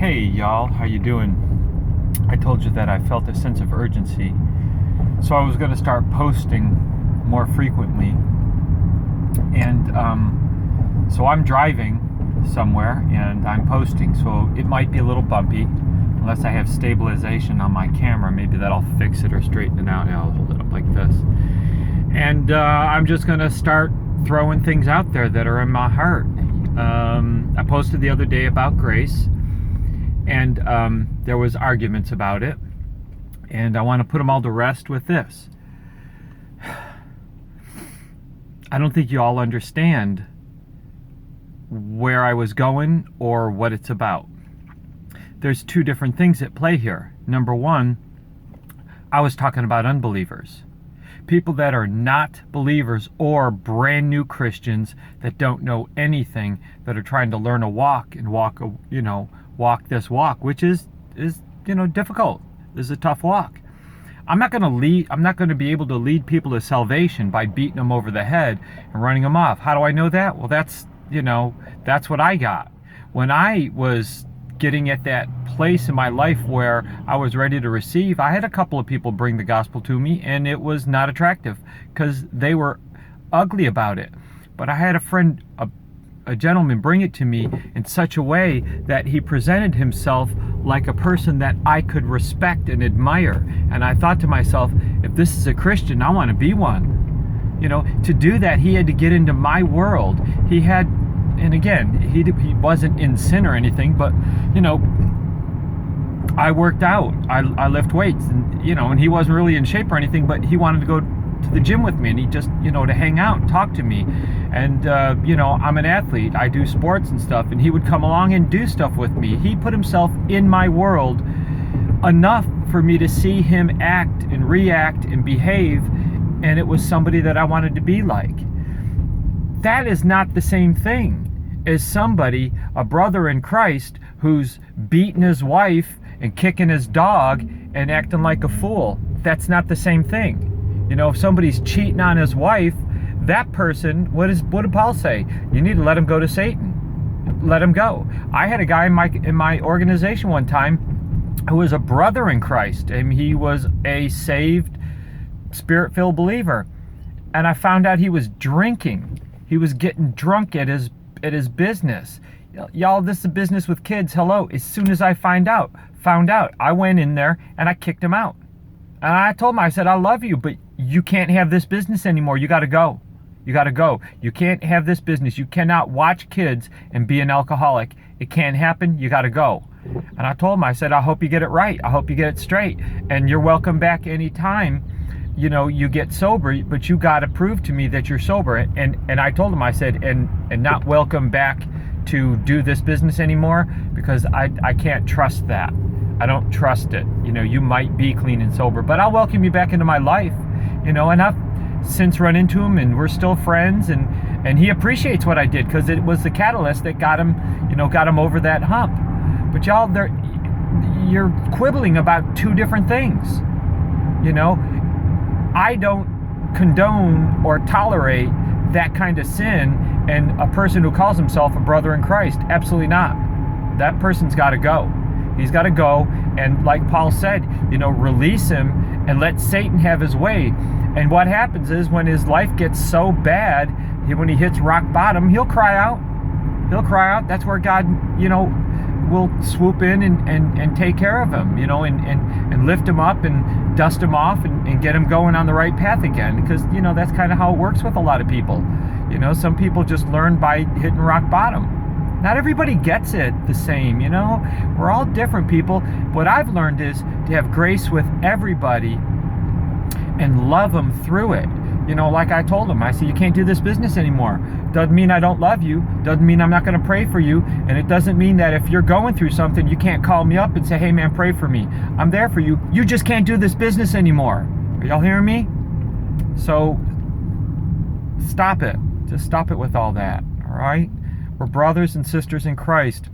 Hey y'all, how you doing? I told you that I felt a sense of urgency, so I was going to start posting more frequently. And so I'm driving somewhere and I'm posting, so it might be a little bumpy unless I have stabilization on my camera. Maybe that'll fix it or straighten it out. I'll hold it up like this. And I'm just going to start throwing things out there that are in my heart. I posted the other day about grace, and there was arguments about it, and I want to put them all to rest with this. I don't think you all understand where I was going or what it's about. There's two different things at play here. Number one, I was talking about unbelievers. People that are not believers or brand new Christians that don't know anything, that are trying to learn a walk and walk this walk, which is difficult. This is a tough walk. I'm not going to be able to lead people to salvation by beating them over the head and running them off. How do I know that? Well, that's what I got. When I was getting at that place in my life where I was ready to receive, I had a couple of people bring the gospel to me, and it was not attractive because they were ugly about it. But I had a friend, a gentleman, bring it to me in such a way that he presented himself like a person that I could respect and admire. And I thought to myself, if this is a Christian, I want to be one. To do that, he had to get into my world. And again, he wasn't in sin or anything, but I worked out, I lift weights, and he wasn't really in shape or anything, but he wanted to go to the gym with me, and he just to hang out and talk to me. And I'm an athlete, I do sports and stuff, and he would come along and do stuff with me. He put himself in my world enough for me to see him act and react and behave, and it was somebody that I wanted to be like. That is not the same thing as somebody, a brother in Christ, who's beating his wife and kicking his dog and acting like a fool. That's not the same thing. If somebody's cheating on his wife, that person, what did Paul say? You need to let him go to Satan. Let him go. I had a guy in my organization one time who was a brother in Christ, and he was a saved, spirit-filled believer. And I found out he was drinking. He was getting drunk at his business. Y'all, this is a business with kids. Hello. As soon as I found out, I went in there and I kicked him out. And I told him, I said, I love you, but you can't have this business anymore. You got to go. You got to go. You can't have this business. You cannot watch kids and be an alcoholic. It can't happen. You got to go. And I told him, I said, I hope you get it right. I hope you get it straight. And you're welcome back anytime you get sober, but you got to prove to me that you're sober. And I told him, I said, and not welcome back to do this business anymore, because I can't trust that. I don't trust it. You might be clean and sober, but I'll welcome you back into my life. And I've since run into him, and we're still friends, and he appreciates what I did, because it was the catalyst that got him over that hump. But y'all, you're quibbling about two different things. I don't condone or tolerate that kind of sin and a person who calls himself a brother in Christ. Absolutely not. That person's got to go. He's got to go, and like Paul said, release him and let Satan have his way. And what happens is, when his life gets so bad, when he hits rock bottom, he'll cry out. He'll cry out. That's where God, will swoop in and take care of him, and lift him up and dust him off and get him going on the right path again. Because, that's kind of how it works with a lot of people. Some people just learn by hitting rock bottom. Not everybody gets it the same, We're all different people. What I've learned is to have grace with everybody and love them through it. Like I told him, I said, you can't do this business anymore. Doesn't mean I don't love you. Doesn't mean I'm not going to pray for you. And it doesn't mean that if you're going through something, you can't call me up and say, hey man, pray for me. I'm there for you. You just can't do this business anymore. Are y'all hearing me? So stop it. Just stop it with all that. All right? We're brothers and sisters in Christ.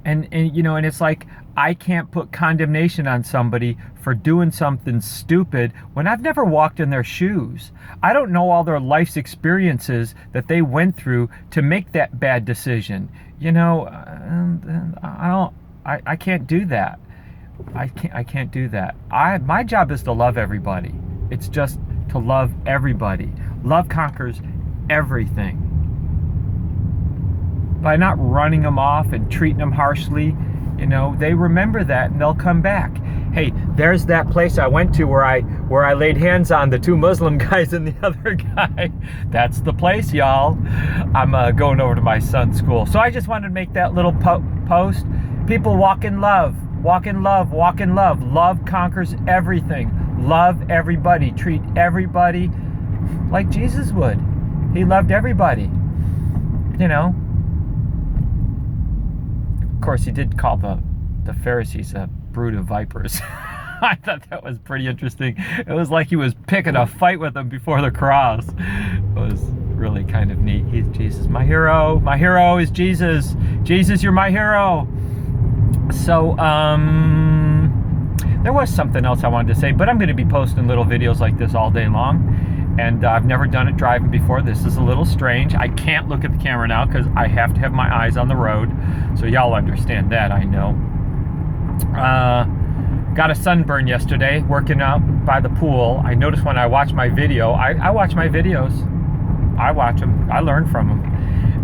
And it's like, I can't put condemnation on somebody for doing something stupid when I've never walked in their shoes. I don't know all their life's experiences that they went through to make that bad decision. I I can't do that. I can't do that. My job is to love everybody. It's just to love everybody. Love conquers everything. By not running them off and treating them harshly, they remember that and they'll come back. Hey, there's that place I went to where I laid hands on the 2 Muslim guys and the other guy. That's the place, y'all. I'm going over to my son's school. So I just wanted to make that little post. People, walk in love. Walk in love. Walk in love. Love conquers everything. Love everybody. Treat everybody like Jesus would. He loved everybody. Of course, he did call the Pharisees a brood of vipers. I thought that was pretty interesting. It was like he was picking a fight with them before the cross. It was really kind of neat. He's Jesus, my hero. My hero is Jesus. Jesus, you're my hero. So, there was something else I wanted to say, but I'm going to be posting little videos like this all day long. And I've never done it driving before. This is a little strange. I can't look at the camera now because I have to have my eyes on the road. So y'all understand that, I know. Got a sunburn yesterday working out by the pool. I noticed when I watch my video, I watch my videos. I watch them. I learn from them.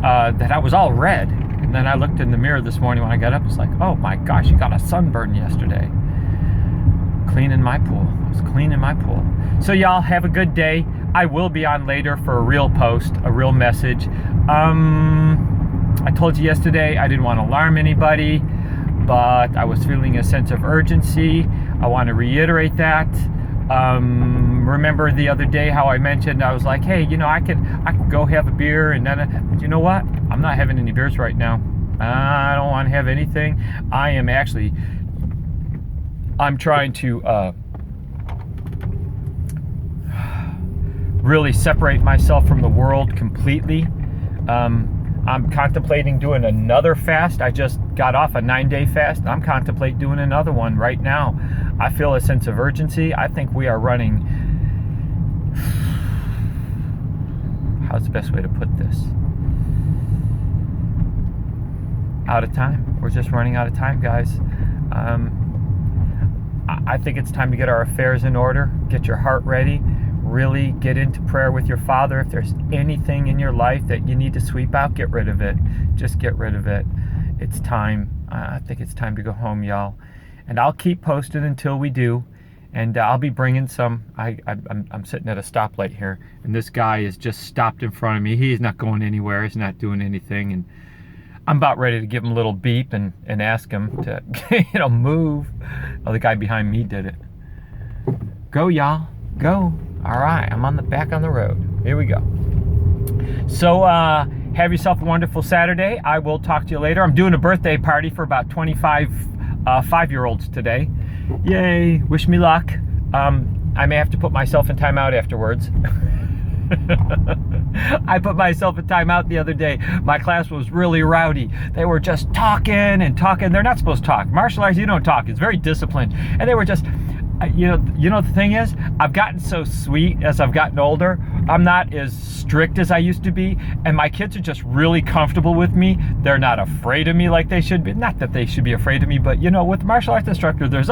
That I was all red. And then I looked in the mirror this morning when I got up. It's like, oh my gosh, you got a sunburn yesterday. Cleaning my pool. I was cleaning my pool. So y'all have a good day. I will be on later for a real post, a real message. I told you yesterday I didn't want to alarm anybody, but I was feeling a sense of urgency. I want to reiterate that. Remember the other day how I mentioned, I was like, hey, I could go have a beer, and then, you know what? I'm not having any beers right now. I don't want to have anything. I'm trying to really separate myself from the world completely. I'm contemplating doing another fast. I just got off a 9-day fast. I'm contemplating doing another one right now. I feel a sense of urgency. I think we are running... How's the best way to put this? Out of time. We're just running out of time, guys. I think it's time to get our affairs in order, get your heart ready, really get into prayer with your Father. If there's anything in your life that you need to sweep out, get rid of it. Just get rid of it. It's time. I think it's time to go home, y'all. And I'll keep posting until we do. And I'll be bringing some. I'm sitting at a stoplight here, and this guy is just stopped in front of me. He's not going anywhere. He's not doing anything. And I'm about ready to give him a little beep and ask him to, move. Oh, the guy behind me did it. Go, y'all. Go. All right. I'm back on the road. Here we go. So, have yourself a wonderful Saturday. I will talk to you later. I'm doing a birthday party for about 25 5-year-olds today. Yay. Wish me luck. I may have to put myself in timeout afterwards. I put myself in timeout the other day. My class was really rowdy. They were just talking and talking. They're not supposed to talk. Martial arts, you don't talk. It's very disciplined. And they were just, the thing is, I've gotten so sweet as I've gotten older. I'm not as strict as I used to be. And my kids are just really comfortable with me. They're not afraid of me like they should be. Not that they should be afraid of me, but with the martial arts instructor, there's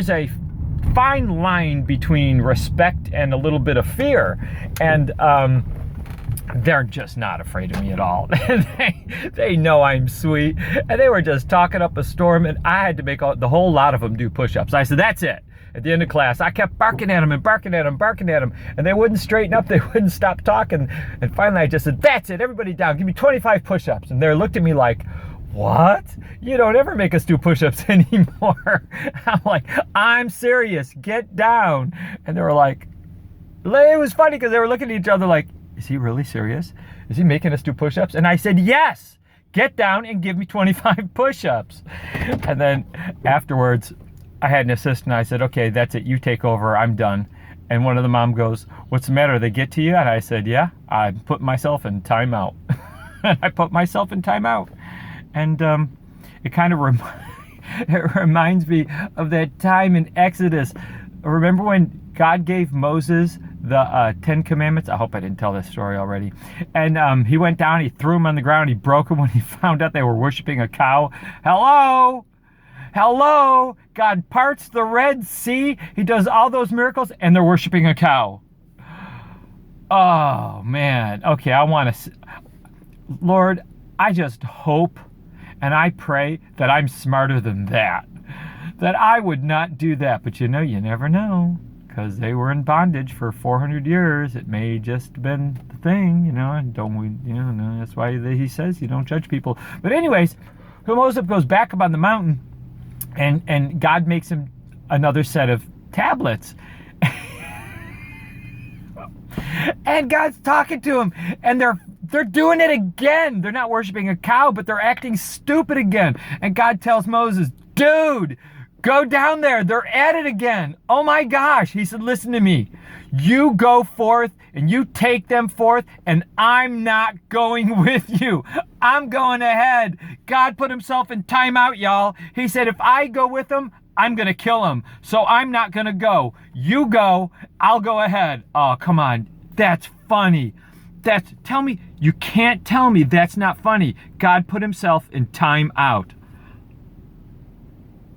a fine line between respect and a little bit of fear, and they're just not afraid of me at all. they know I'm sweet, and they were just talking up a storm, and I had to make the whole lot of them do push-ups. I said, that's it. At the end of class, I kept barking at them and barking at them, and they wouldn't straighten up. They wouldn't stop talking, and finally I just said, that's it, everybody down, give me 25 push-ups. And they looked at me like, what? You don't ever make us do push-ups anymore. I'm like, I'm serious. Get down. And they were like, it was funny because they were looking at each other like, is he really serious? Is he making us do push-ups? And I said, yes. Get down and give me 25 push-ups. And then afterwards, I had an assistant. I said, okay, that's it. You take over. I'm done. And one of the mom goes, what's the matter? They get to you? And I said, yeah, I put myself in timeout. I put myself in timeout. And it kind of it reminds me of that time in Exodus. Remember when God gave Moses the 10 Commandments. I hope I didn't tell this story already. And he went down, he threw them on the ground, he broke them when he found out they were worshiping a cow. Hello? Hello? God parts the Red Sea. He does all those miracles, and they're worshiping a cow. Oh, man. Okay, I want to... Lord, I just hope and I pray that I'm smarter than that. That I would not do that. But you never know. Because they were in bondage for 400 years. It may just have been the thing, and don't we, no, that's why he says you don't judge people. But anyways, Moses goes back up on the mountain, and God makes him another set of tablets. And God's talking to him, and they're doing it again. They're not worshiping a cow, but they're acting stupid again. And God tells Moses, dude, go down there. They're at it again. Oh my gosh. He said, listen to me. You go forth and you take them forth, and I'm not going with you. I'm going ahead. God put himself in timeout, y'all. He said, if I go with them, I'm going to kill him. So I'm not going to go. You go. I'll go ahead. Oh, come on. That's funny. Tell me, you can't tell me that's not funny. God put himself in timeout.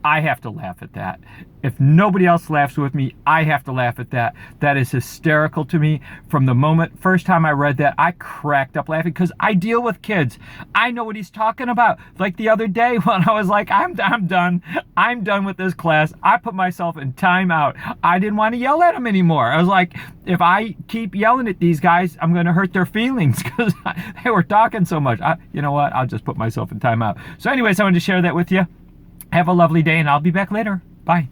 I have to laugh at that. If nobody else laughs with me, I have to laugh at that. That is hysterical to me. From the first time I read that, I cracked up laughing because I deal with kids. I know what he's talking about. Like the other day when I was like, I'm done. I'm done with this class. I put myself in timeout. I didn't want to yell at them anymore. I was like, if I keep yelling at these guys, I'm going to hurt their feelings because they were talking so much. You know what? I'll just put myself in timeout. So anyways, I wanted to share that with you. Have a lovely day, and I'll be back later. Bye.